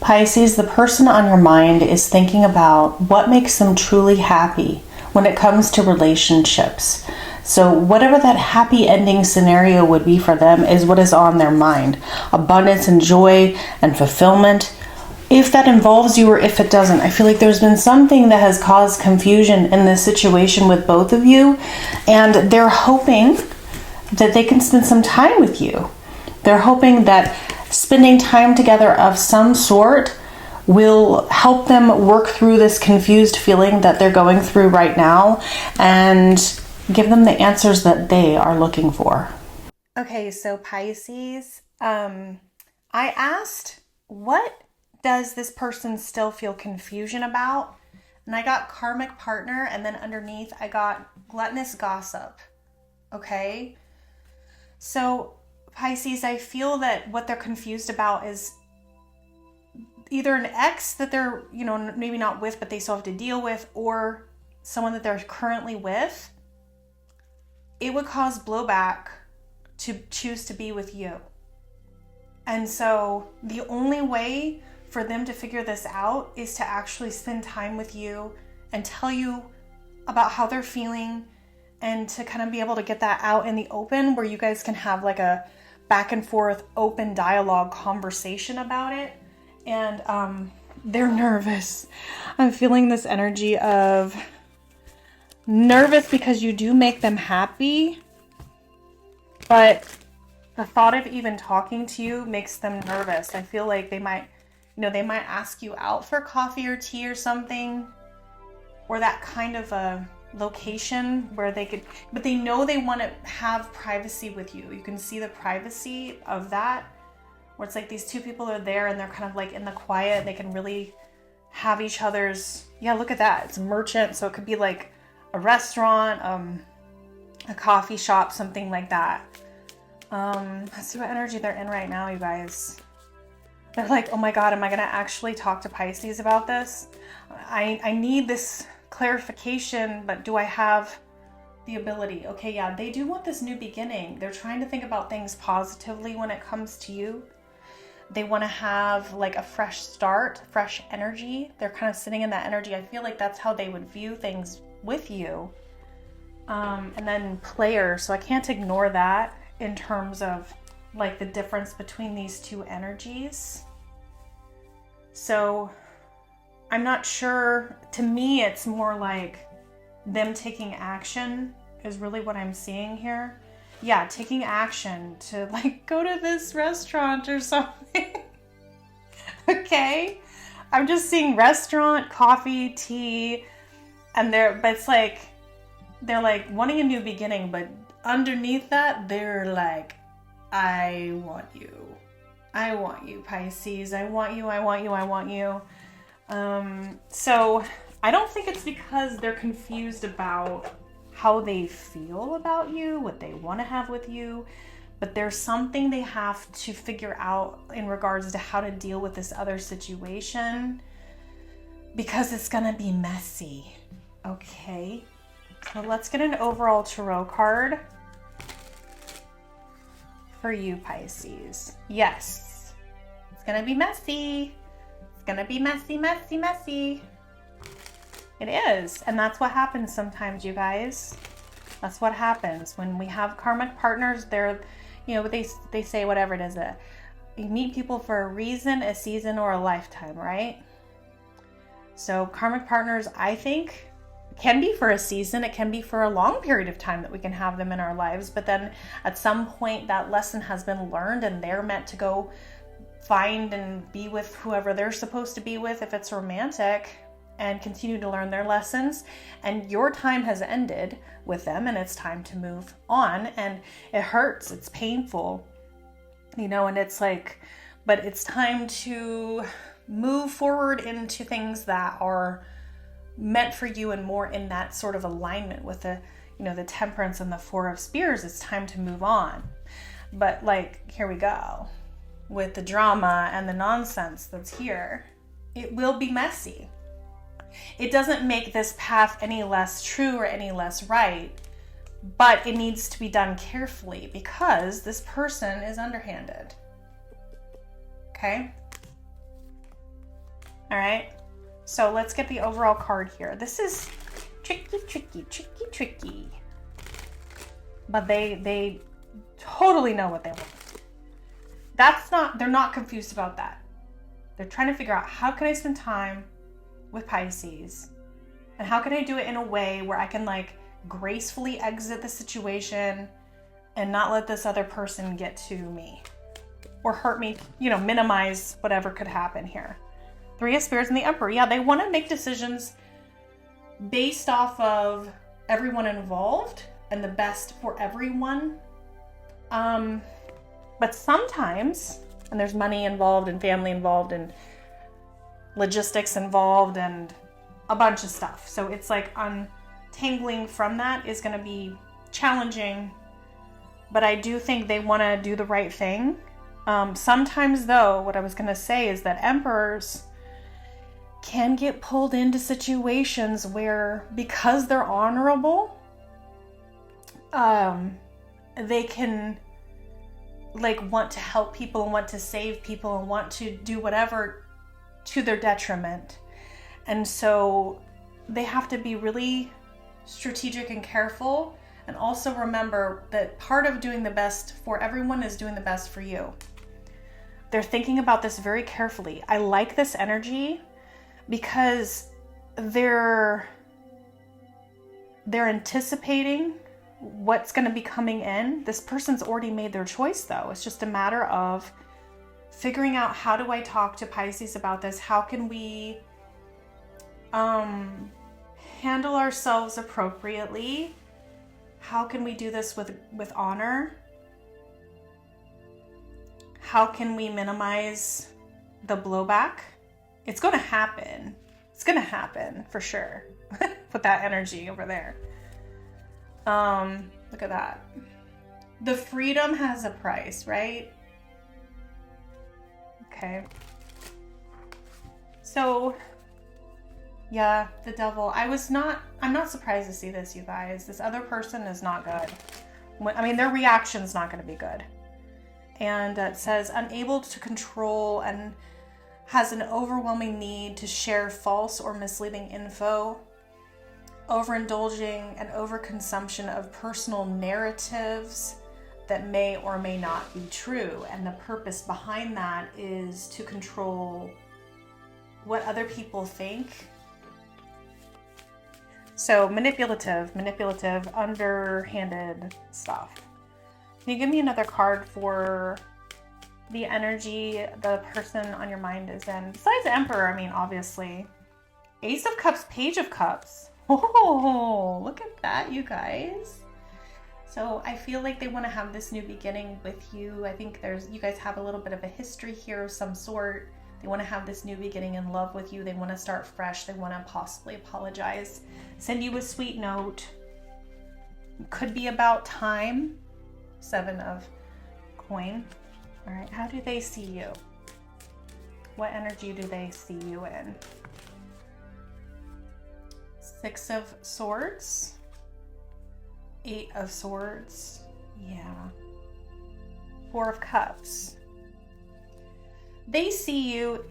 Pisces, the person on your mind is thinking about what makes them truly happy when it comes to relationships. So whatever that happy ending scenario would be for them is what is on their mind. Abundance and joy and fulfillment. If that involves you or if it doesn't, I feel like there's been something that has caused confusion in this situation with both of you, and they're hoping that they can spend some time with you. They're hoping that spending time together of some sort will help them work through this confused feeling that they're going through right now and give them the answers that they are looking for. Okay, so Pisces, I asked, what does this person still feel confusion about? And I got karmic partner, and then underneath I got gluttonous gossip. Okay? So Pisces, I feel that what they're confused about is either an ex that they're, maybe not with, but they still have to deal with, or someone that they're currently with. It would cause blowback to choose to be with you. And so the only way for them to figure this out is to actually spend time with you and tell you about how they're feeling, and to kind of be able to get that out in the open where you guys can have like a back and forth open dialogue conversation about it. And they're nervous. I'm feeling this energy of nervous because you do make them happy, but the thought of even talking to you makes them nervous. I feel like they might ask you out for coffee or tea or something, or that kind of a location where they could, but they know they want to have privacy with you. You can see the privacy of that, where it's like these two people are there and they're kind of like in the quiet. They can really have each other's, look at that. It's merchant. So it could be like a restaurant, a coffee shop, something like that. Let's see what energy they're in right now, you guys. They're like, oh my God, am I going to actually talk to Pisces about this? I need this clarification, but do I have the ability? Okay, yeah, they do want this new beginning. They're trying to think about things positively when it comes to you. They want to have like a fresh start, fresh energy. They're kind of sitting in that energy. I feel like that's how they would view things with you. And then player. So I can't ignore that in terms of like the difference between these two energies. So I'm not sure. To me, it's more like them taking action is really what I'm seeing here. Yeah, taking action to like go to this restaurant or something. Okay? I'm just seeing restaurant, coffee, tea, and but it's like they're like wanting a new beginning, but underneath that, they're like, I want you. I want you, Pisces. I want you, I want you, I want you. So I don't think it's because they're confused about how they feel about you, what they want to have with you, but there's something they have to figure out in regards to how to deal with this other situation, because it's going to be messy. Okay, so let's get an overall tarot card for you, Pisces. Yes, it's going to be messy. It's going to be messy, messy, messy. It is. And that's what happens sometimes, you guys. That's what happens when we have karmic partners. They're, they say whatever it is. You meet people for a reason, a season, or a lifetime, right? So karmic partners, I think, can be for a season. It can be for a long period of time that we can have them in our lives. But then at some point that lesson has been learned and they're meant to go find and be with whoever they're supposed to be with if it's romantic, and continue to learn their lessons, and your time has ended with them and it's time to move on. And it hurts, it's painful, and it's like, but it's time to move forward into things that are meant for you and more in that sort of alignment with the Temperance and the Four of Spears. It's time to move on. But like, here we go with the drama and the nonsense that's here. It will be messy. It doesn't make this path any less true or any less right, but it needs to be done carefully because this person is underhanded. Okay? All right. So let's get the overall card here. This is tricky. But they totally know what they want. They're not confused about that. They're trying to figure out, how can I spend time with Pisces? And how can I do it in a way where I can like gracefully exit the situation and not let this other person get to me or hurt me, minimize whatever could happen here. Three of Spears and the Emperor. Yeah, they want to make decisions based off of everyone involved and the best for everyone. But sometimes, and there's money involved and family involved and logistics involved and a bunch of stuff. So it's like untangling from that is going to be challenging. But I do think they want to do the right thing. Sometimes though, what I was going to say is that emperors can get pulled into situations where, because they're honorable, they can like want to help people and want to save people and want to do whatever to their detriment. And so they have to be really strategic and careful, and also remember that part of doing the best for everyone is doing the best for you. They're thinking about this very carefully. I like this energy because they're anticipating what's going to be coming in. This person's already made their choice though. It's just a matter of figuring out, how do I talk to Pisces about this? How can we handle ourselves appropriately? How can we do this with honor? How can we minimize the blowback? It's going to happen. It's going to happen for sure. With that energy over there. Look at that. The freedom has a price, right? Okay. So, yeah, the devil. I'm not surprised to see this, you guys. This other person is not good. Their reaction's not going to be good. And it says, unable to control and has an overwhelming need to share false or misleading info, overindulging and overconsumption of personal narratives that may or may not be true. And the purpose behind that is to control what other people think. So manipulative, underhanded stuff. Can you give me another card for the energy the person on your mind is in? Besides Emperor, obviously. Ace of Cups, Page of Cups. Oh, look at that, you guys. So I feel like they want to have this new beginning with you. I think you guys have a little bit of a history here of some sort. They want to have this new beginning in love with you. They want to start fresh. They want to possibly apologize. Send you a sweet note. Could be about time. 7 of coin. All right, how do they see you? What energy do they see you in? 6 of Swords. 8 of Swords. Yeah. 4 of Cups. They see you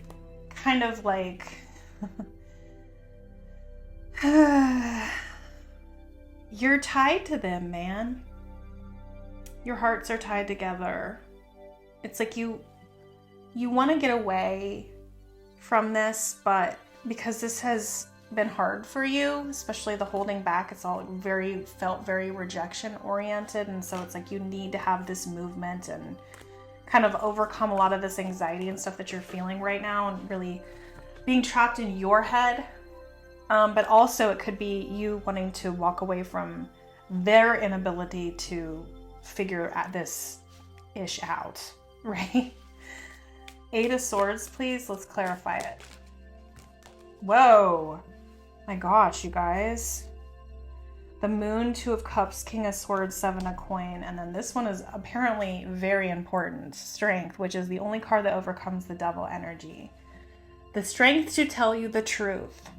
kind of like you're tied to them, man. Your hearts are tied together. It's like you want to get away from this, but because this has been hard for you, especially the holding back, it's all felt very rejection oriented, and so it's like you need to have this movement and kind of overcome a lot of this anxiety and stuff that you're feeling right now, and really being trapped in your head. But also it could be you wanting to walk away from their inability to figure this ish out, right? 8 of Swords, please. Let's clarify it. Whoa. My gosh, you guys. The Moon, 2 of Cups, King of Swords, 7 of Coin. And then this one is apparently very important. Strength, which is the only card that overcomes the devil energy. The strength to tell you the truth.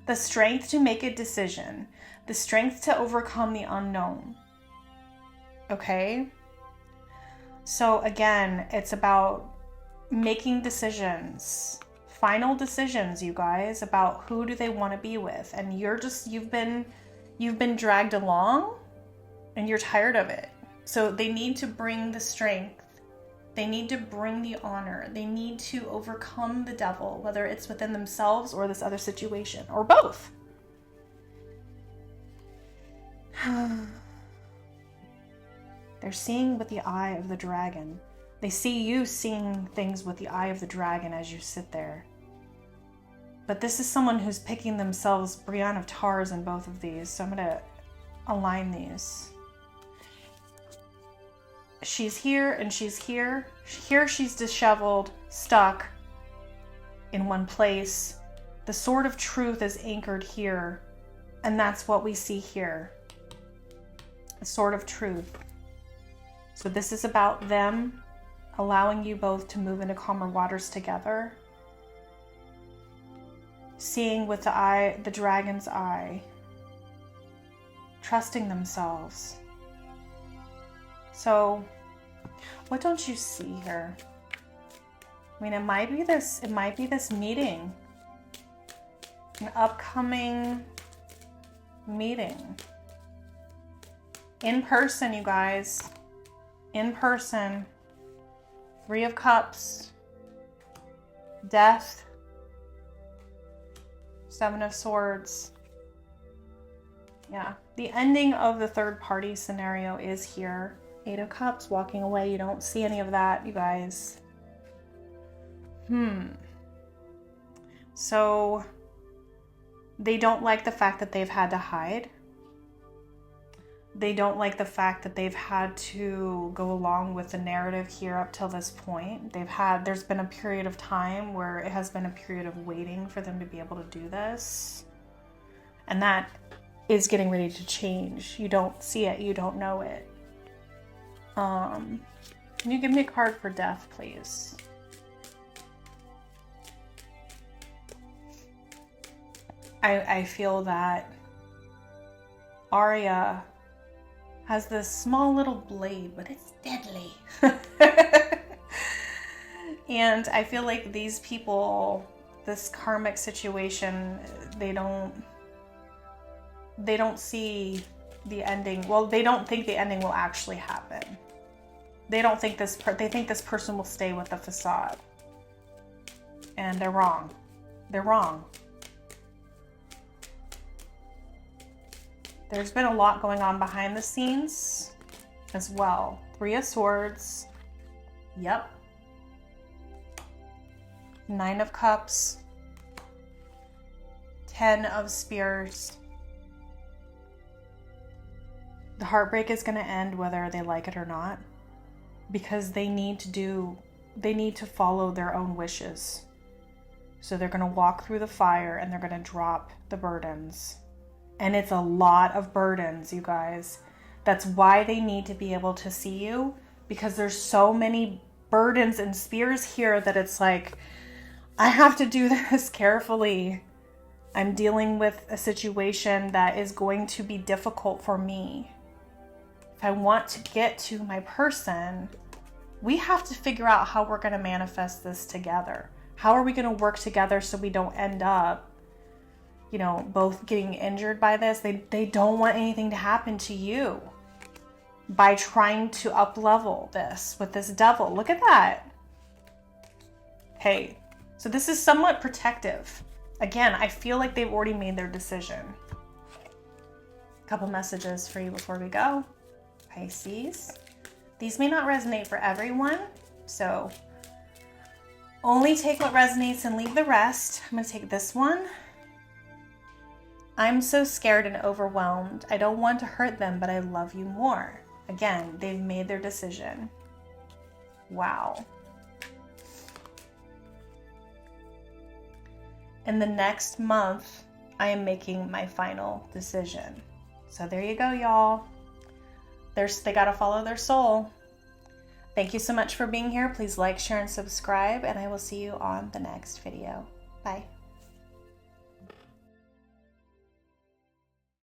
The strength to make a decision. The strength to overcome the unknown. Okay? So again, it's about making decisions, final decisions, you guys, about who do they want to be with. And you've been dragged along and you're tired of it. So they need to bring the strength. They need to bring the honor. They need to overcome the devil, whether it's within themselves or this other situation, or both. They're seeing with the eye of the dragon. They see you seeing things with the eye of the dragon as you sit there. But this is someone who's picking themselves Brienne of Tars in both of these. So I'm going to align these. She's here and she's here. Here she's disheveled, stuck in one place. The sword of truth is anchored here. And that's what we see here. The sword of truth. So this is about them allowing you both to move into calmer waters together. Seeing with the dragon's eye. Trusting themselves. So, what don't you see here? I mean, it might be this meeting. An upcoming meeting. In person, you guys. In person. 3 of Cups. Death. 7 of Swords. Yeah. The ending of the third party scenario is here. 8 of Cups, walking away. You don't see any of that, you guys. So, they don't like the fact that they've had to hide. They don't like the fact that they've had to go along with the narrative here up till this point. There's been a period of time where it has been a period of waiting for them to be able to do this. And that is getting ready to change. You don't see it, you don't know it. Can you give me a card for death, please? I feel that Arya has this small little blade, but it's deadly. And I feel like these people, this karmic situation, they don't see the ending. Well, they don't think the ending will actually happen. They don't think they think this person will stay with the facade. And they're wrong. They're wrong. There's been a lot going on behind the scenes as well. 3 of Swords. Yep. 9 of Cups. 10 of Spears. The heartbreak is going to end whether they like it or not. Because they need to follow their own wishes. So they're going to walk through the fire and they're going to drop the burdens. And it's a lot of burdens, you guys. That's why they need to be able to see you, because there's so many burdens and spears here that it's like, I have to do this carefully. I'm dealing with a situation that is going to be difficult for me. If I want to get to my person, we have to figure out how we're going to manifest this together. How are we going to work together so we don't end up, both getting injured by this? They don't want anything to happen to you by trying to up-level this with this devil. Look at that. Okay, so this is somewhat protective. Again, I feel like they've already made their decision. A couple messages for you before we go. Pisces. These may not resonate for everyone, so only take what resonates and leave the rest. I'm going to take this one. I'm so scared and overwhelmed. I don't want to hurt them, but I love you more. Again, they've made their decision. Wow. In the next month, I am making my final decision. So there you go, y'all. They got to follow their soul. Thank you so much for being here. Please like, share, and subscribe, and I will see you on the next video. Bye.